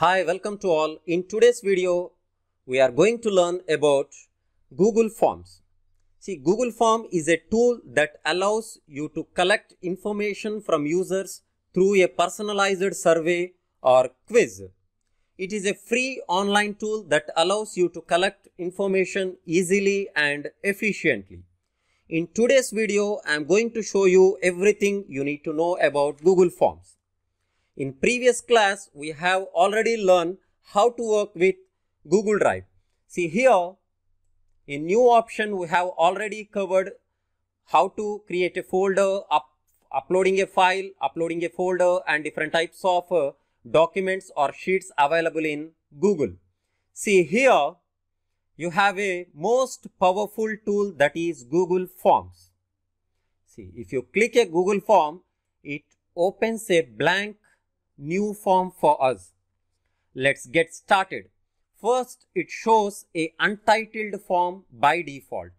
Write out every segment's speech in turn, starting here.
Hi, welcome to all. In today's video, we are going to learn about Google Forms. See, Google Form is a tool that allows you to collect information from users through a personalized survey or quiz. It is a free online tool that allows you to collect information easily and efficiently. In today's video, I am going to show you everything you need to know about Google Forms. In previous class, we have already learned how to work with Google Drive. See here, in new option, we have already covered how to create a folder, uploading a file, uploading a folder, and different types of documents or sheets available in Google. See here, you have a most powerful tool, that is Google Forms. See, if you click a Google Form, it opens a blank new form for us. Let's get started. First, it shows a untitled form by default.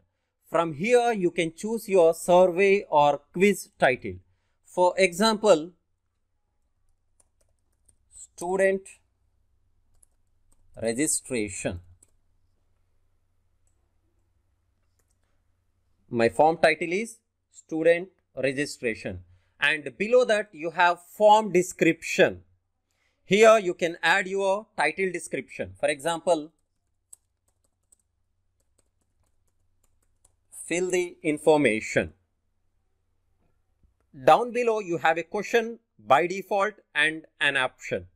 From here, you can choose your survey or quiz title. For example, student registration. My form title is student registration. And below that, you have form description. Here you can add your title description. For example, fill the information. Down below, you have a question by default and an option.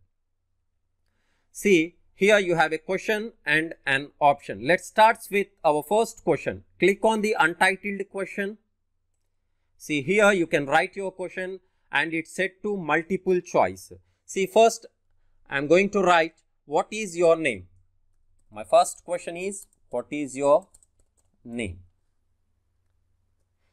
See, here you have a question and an option. Let's start with our first question. Click on the untitled question. See, here you can write your question and it's set to multiple choice. See, first I am going to write, what is your name? My first question is, what is your name?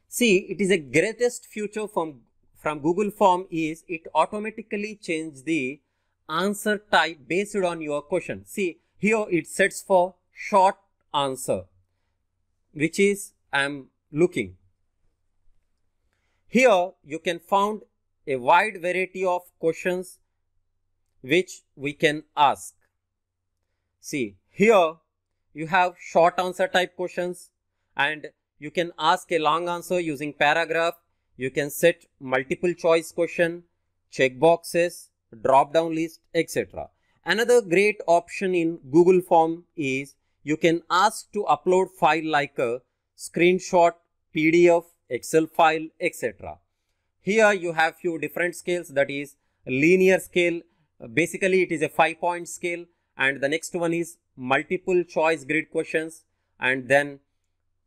See, it is a greatest feature from Google Form is it automatically changes the answer type based on your question. See, here it sets for short answer, which is I am looking. Here you can find a wide variety of questions which we can ask. See, here you have short answer type questions and you can ask a long answer using paragraph. You can set multiple choice question, check boxes, drop down list, etc. Another great option in Google Form is you can ask to upload file like a screenshot, PDF, Excel file, etc. Here you have few different scales, that is linear scale. Basically it is a 5-point scale, and the next one is multiple choice grid questions, and then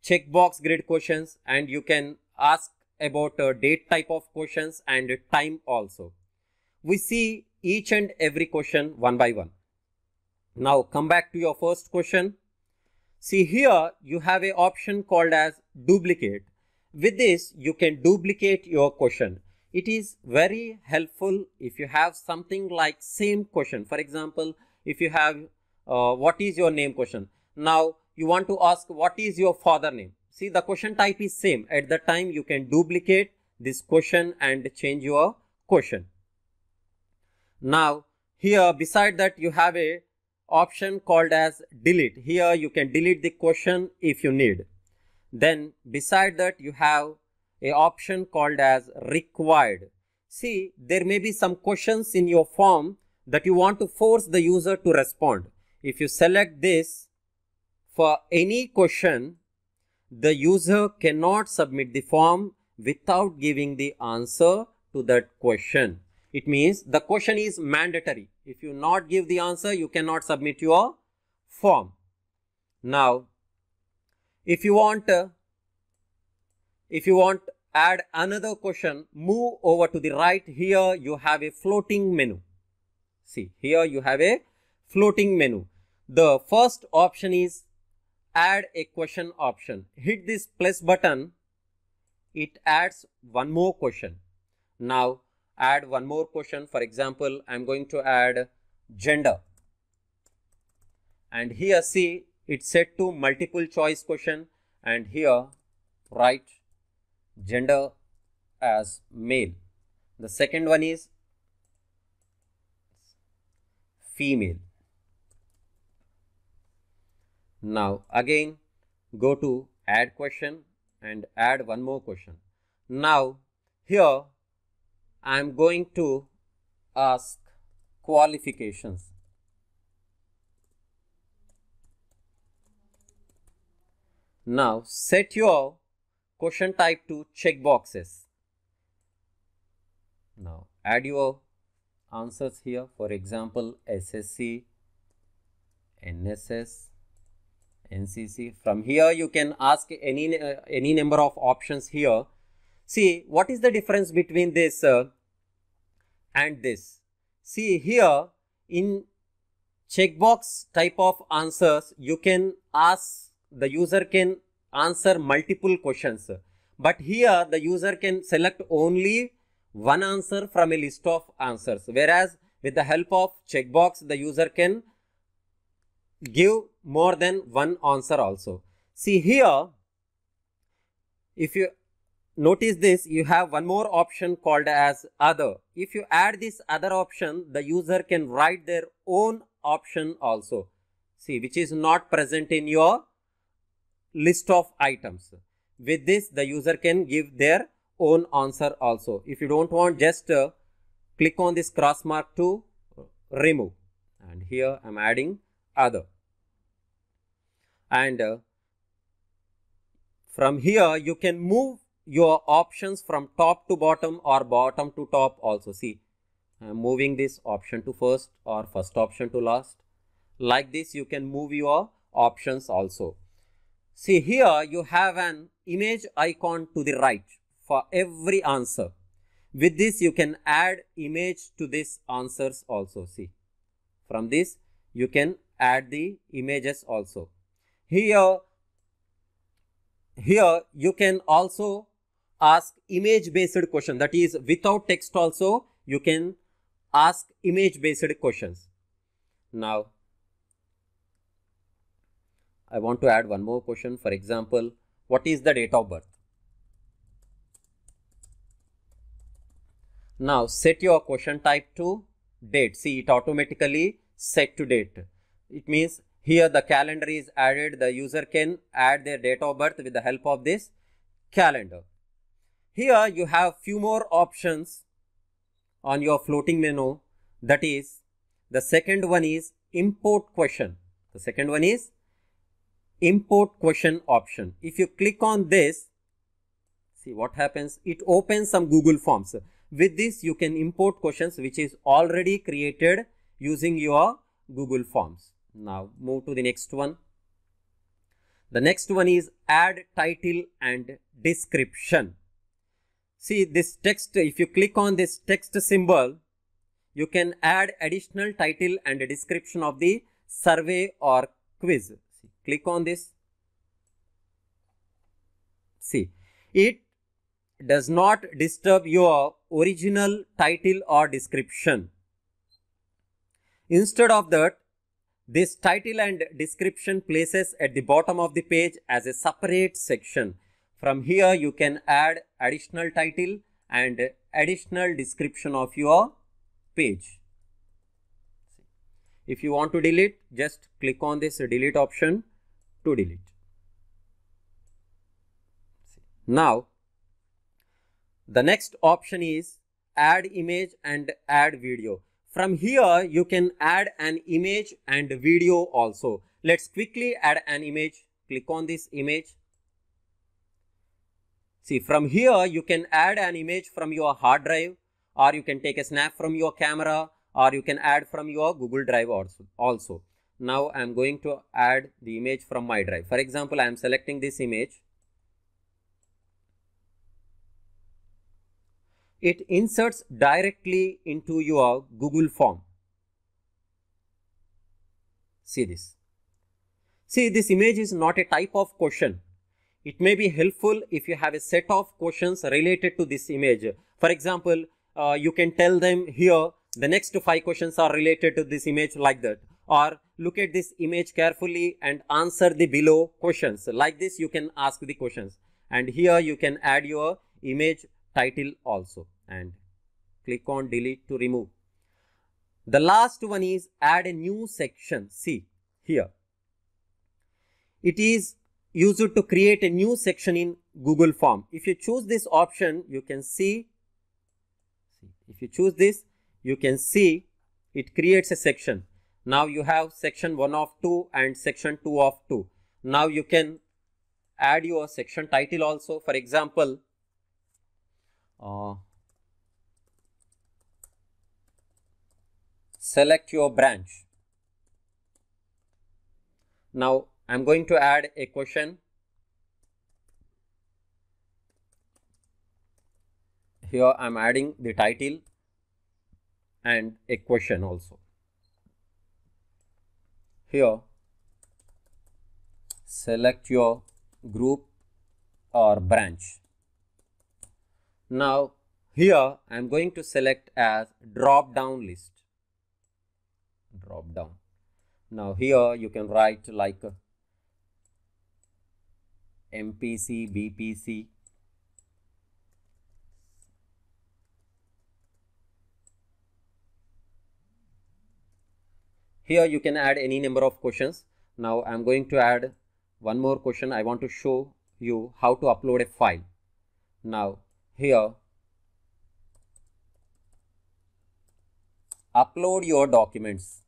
checkbox grid questions, and you can ask about a date type of questions and time also. We see each and every question one by one. Now come back to your first question. See, here you have an option called as duplicate. With this, you can duplicate your question. It is very helpful if you have something like same question. For example, if you have what is your name question. Now you want to ask what is your father name. See, the question type is same. At the time you can duplicate this question and change your question. Now here beside that you have a option called as delete. Here you can delete the question if you need. Then beside that you have a option called as required. See, there may be some questions in your form that you want to force the user to respond. If you select this, for any question, the user cannot submit the form without giving the answer to that question. It means the question is mandatory. If you not give the answer, you cannot submit your form. Now, if you want add another question, move over to the right. Here you have a floating menu. See, here you have a floating menu. The first option is add a question option. Hit this plus button. It adds one more question. Now add one more question. For example, I am going to add gender. And here see, it's set to multiple choice question, and here write gender as male. The second one is female. Now again go to add question and add one more question. Now here I am going to ask qualifications. Now set your question type to checkboxes. Now add your answers here. For example, SSC, NSS, NCC. From here you can ask any number of options here. See what is the difference between this and this. See here in checkbox type of answers you can ask, the user can answer multiple questions, but here the user can select only one answer from a list of answers, whereas with the help of checkbox the user can give more than one answer also. See here, if you notice this, you have one more option called as other. If you add this other option, the user can write their own option also, see, which is not present in your list of items. With this the user can give their own answer also. If you don't want, just click on this cross mark to remove, and here I am adding other, and from here you can move your options from top to bottom or bottom to top also. See, I am moving this option to first or first option to last. Like this you can move your options also. See here you have an image icon to the right for every answer. With this you can add image to these answers also. See, from this you can add the images also. Here you can also ask image based question, that is without text also you can ask image based questions. Now I want to add one more question. For example, what is the date of birth? Now set your question type to date. See, it automatically set to date. It means here the calendar is added. The user can add their date of birth with the help of this calendar. Here you have few more options on your floating menu. That is, the second one is import question. The second one is import question option. If you click on this, see what happens, it opens some Google Forms. With this you can import questions which is already created using your Google Forms. Now move to the next one. The next one is add title and description. See this text, if you click on this text symbol, you can add additional title and description of the survey or quiz. Click on this. See, it does not disturb your original title or description. Instead of that, this title and description places at the bottom of the page as a separate section. From here you can add additional title and additional description of your page. If you want to delete, just click on this delete option to delete. Now the next option is add image and add video. From here you can add an image and video also. Let's quickly add an image. Click on this image. See, from here you can add an image from your hard drive, or you can take a snap from your camera, or you can add from your Google Drive also. Now I am going to add the image from my drive. For example, I am selecting this image. It inserts directly into your Google form. See this. See, this image is not a type of question. It may be helpful if you have a set of questions related to this image. For example, you can tell them here the next 5 questions are related to this image, like that. Or look at this image carefully and answer the below questions. Like this you can ask the questions. And here you can add your image title also, and click on delete to remove. The last one is add a new section. See here. It is used to create a new section in Google Form. If you choose this option, you can see, if you choose this, you can see it creates a section. Now you have section 1 of 2 and section 2 of 2. Now you can add your section title also. For example, select your branch. Now I am going to add a question. Here I am adding the title and a question also. Here select your group or branch. Now here I am going to select as drop down list. Drop down. Now here you can write like MPC, BPC. Here you can add any number of questions. Now I am going to add one more question. I want to show you how to upload a file. Now here upload your documents.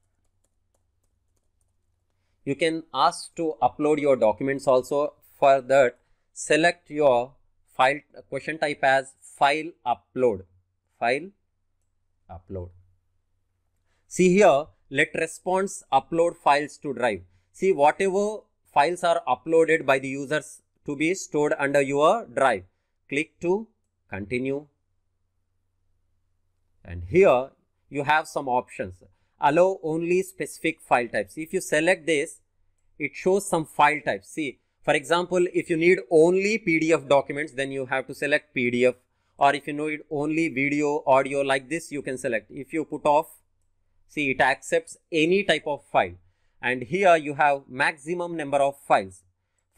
You can ask to upload your documents also. For that, select your file question type as file upload. File upload. See here, let response upload files to drive. See, whatever files are uploaded by the users to be stored under your drive. Click to continue. And here you have some options. Allow only specific file types. If you select this, it shows some file types. See, for example, if you need only PDF documents, then you have to select PDF. Or if you need only video, audio like this, you can select. If you put off, see, it accepts any type of file. And here you have maximum number of files.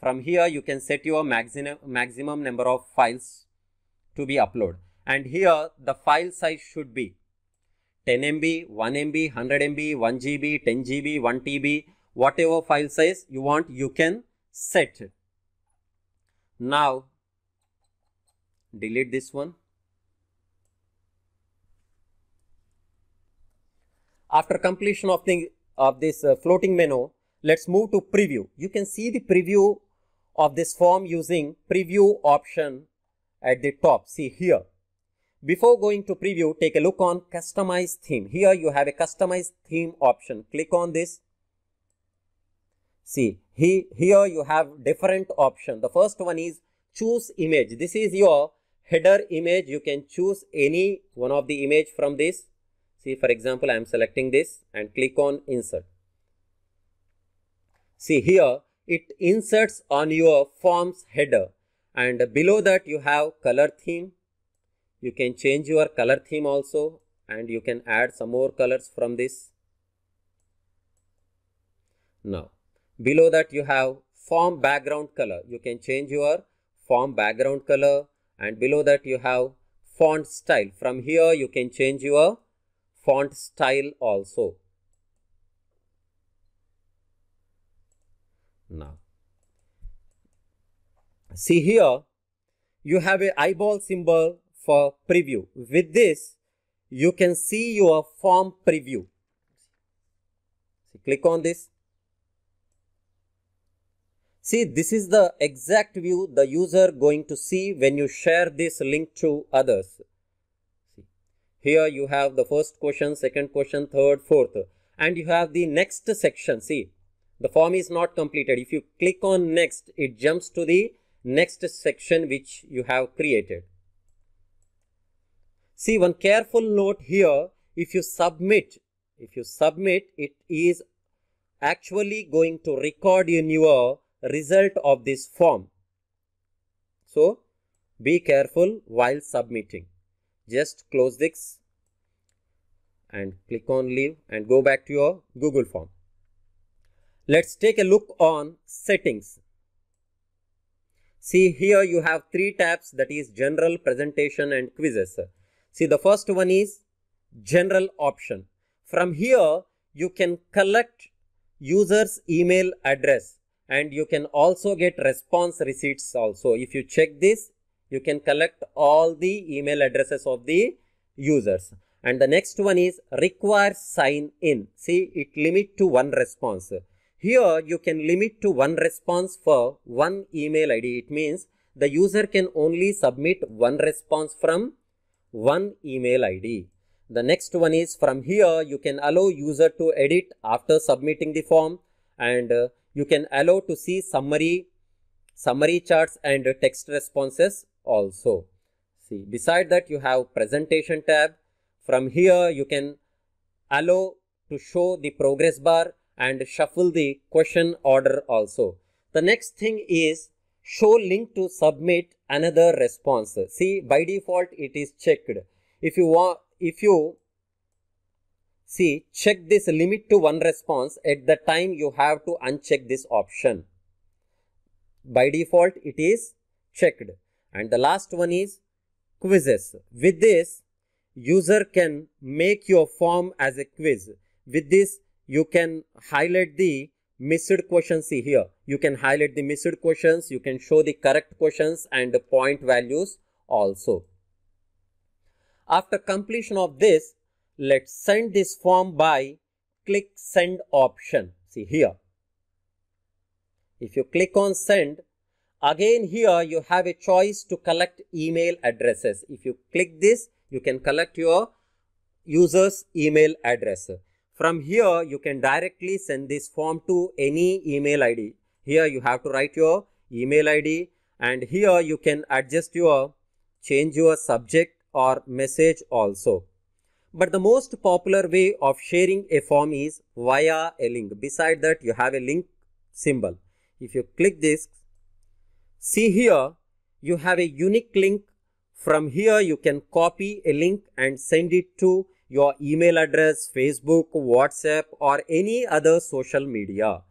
From here you can set your maximum number of files to be uploaded. And here the file size should be 10 MB, 1 MB, 100 MB, 1 GB, 10 GB, 1 TB, whatever file size you want, you can set. Now delete this one. After completion of this floating menu, let's move to preview. You can see the preview of this form using preview option at the top. See here. Before going to preview, take a look on customize theme. Here you have a customize theme option. Click on this. See, here you have different options. The first one is choose image. This is your header image. You can choose any one of the image from this. See, for example, I am selecting this and click on insert. See here, it inserts on your form's header, and below that you have color theme. You can change your color theme also, and you can add some more colors from this. Now, below that you have form background color. You can change your form background color, and below that you have font style. From here you can change your font style also. Now, see here, you have a eyeball symbol for preview. With this, you can see your form preview. So click on this. See, this is the exact view the user going to see when you share this link to others. See, here you have the first question, second question, third, fourth, and you have the next section. See, the form is not completed. If you click on next, it jumps to the next section which you have created. See, one careful note here, if you submit, it is actually going to record in your result of this form. So, be careful while submitting. Just close this and click on leave and go back to your Google form. Let's take a look on settings. See, here you have three tabs, that is general, presentation and quizzes. See, the first one is general option. From here, you can collect user's email address and you can also get response receipts also. If you check this, you can collect all the email addresses of the users. And the next one is require sign in. See, it limit to one response. Here you can limit to one response for one email ID. It means the user can only submit one response from one email ID. The next one is from here you can allow user to edit after submitting the form, and you can allow to see summary charts and text responses also. See, beside that you have presentation tab. From here you can allow to show the progress bar and shuffle the question order also. The next thing is show link to submit another response. See, by default it is checked. If you see, check this limit to one response, at the time you have to uncheck this option. By default it is checked. And the last one is quizzes. With this, user can make your form as a quiz. With this, you can highlight the missed questions. See here, you can highlight the missed questions, you can show the correct questions and the point values also. After completion of this, let's send this form by click send option. See here, if you click on send, again here you have a choice to collect email addresses. If you click this, you can collect your user's email address. From here, you can directly send this form to any email ID. Here you have to write your email ID, and here you can adjust change your subject or message also. But the most popular way of sharing a form is via a link. Beside that, you have a link symbol. If you click this, see here, you have a unique link. From here, you can copy a link and send it to your email address, Facebook, WhatsApp, or any other social media.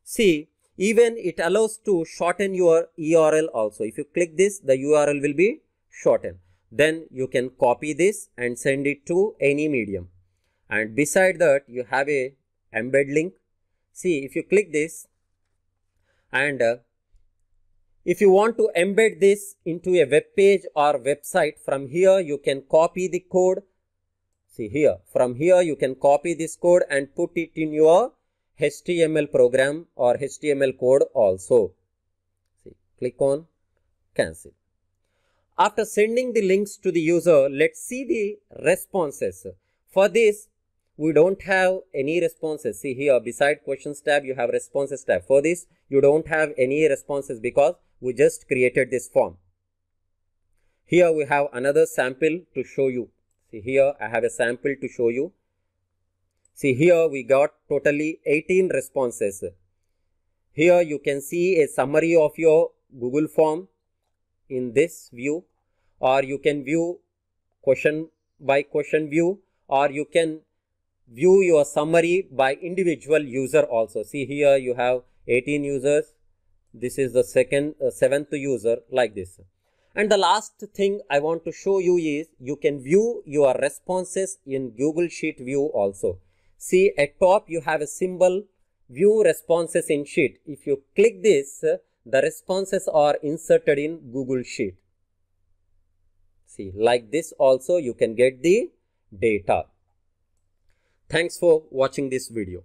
See, even it allows to shorten your URL also. If you click this, the URL will be shortened. Then you can copy this and send it to any medium. And beside that, you have a embed link. See, if you click this, and if you want to embed this into a web page or website, from here you can copy the code. See here, from here you can copy this code and put it in your HTML program or HTML code also. See, click on cancel. After sending the links to the user, let's see the responses. For this, we don't have any responses. See here, beside questions tab, you have responses tab. For this, you don't have any responses because we just created this form. Here we have another sample to show you. See here, I have a sample to show you. See here, we got totally 18 responses. Here you can see a summary of your Google form in this view, or you can view question by question view, or you can view your summary by individual user also. See here, you have 18 users. This is the seventh user, like this. And the last thing I want to show you is you can view your responses in Google Sheet view also. See, at top you have a symbol view responses in sheet. If you click this, the responses are inserted in Google Sheet. See, like this also you can get the data. Thanks for watching this video.